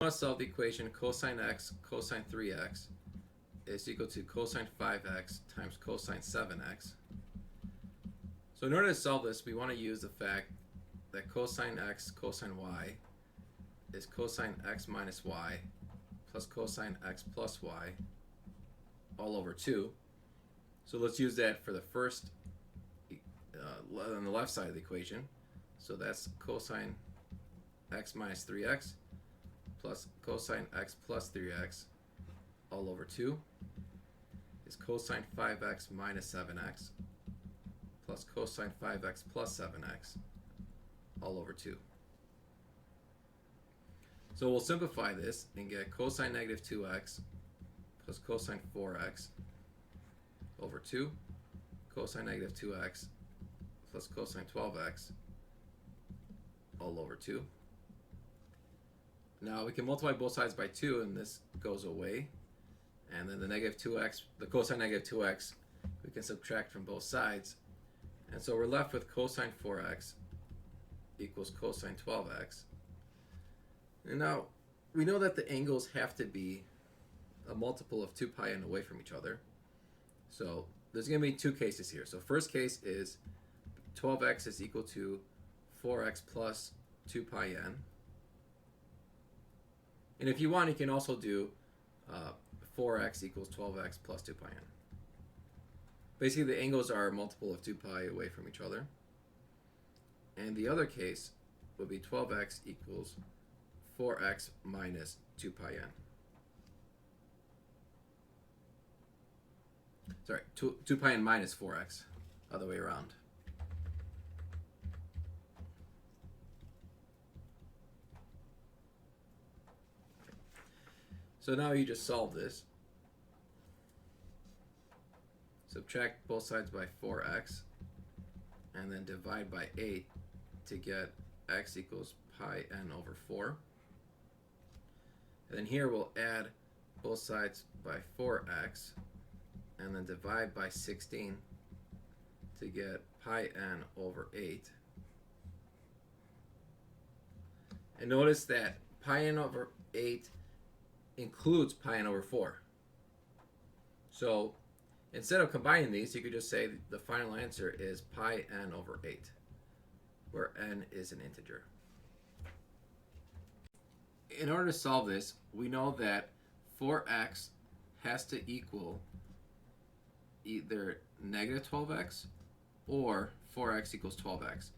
want to solve the equation cosine x cosine 3x is equal to cosine 5x times cosine 7x. So in order to solve this, we want to use the fact that cosine x cosine y is cosine x minus y plus cosine x plus y all over 2. So let's use that for the first on the left side of the equation. So that's cosine x minus 3x plus cosine x plus 3x all over 2 is cosine 5x minus 7x plus cosine 5x plus 7x all over 2. So we'll simplify this and get cosine negative 2x plus cosine 4x over 2, cosine negative 2x plus cosine 12x all over 2. Now we can multiply both sides by 2 and this goes away. And then the negative 2x, the cosine negative 2x, we can subtract from both sides. And so we're left with cosine 4x equals cosine 12x. And now we know that the angles have to be a multiple of 2 pi n away from each other. So there's going to be two cases here. So first case is 12x is equal to 4x plus 2 pi n. And if you want, you can also do 4x equals 12x plus 2 pi n. Basically, the angles are a multiple of 2 pi away from each other. And the other case would be 12x equals 4x minus 2 pi n. Sorry, 2 pi n minus 4x, other way around. So now you just solve this. Subtract both sides by 4x and then divide by 8 to get x equals pi n over 4. And then here we'll add both sides by 4x and then divide by 16 to get pi n over 8. And notice that pi n over 8 includes pi n over 4. So instead of combining these, you could just say the final answer is pi n over 8, where n is an integer. In order to solve this, we know that 4x has to equal either negative 12x or 4x equals 12x,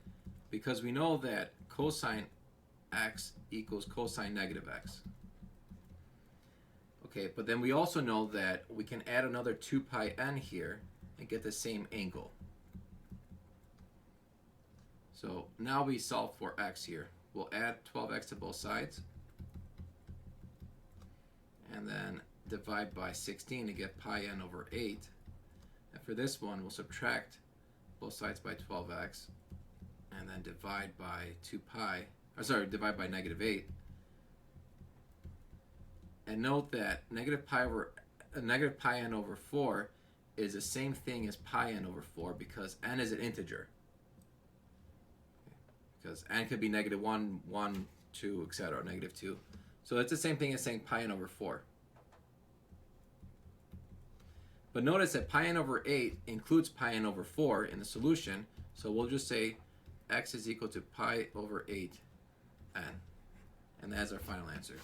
because we know that cosine x equals cosine negative x. Okay, but then we also know that we can add another 2 pi n here and get the same angle. So now we solve for x here. We'll add 12x to both sides and then divide by 16 to get pi n over 8. And for this one, we'll subtract both sides by 12x and then divide by divide by negative 8. And note that negative pi n over 4 is the same thing as pi n over 4 because n is an integer. Because n could be negative 1, 1, 2, etc., negative 2. So it's the same thing as saying pi n over 4. But notice that pi n over 8 includes pi n over 4 in the solution, so we'll just say x is equal to pi over 8 n. And that's our final answer.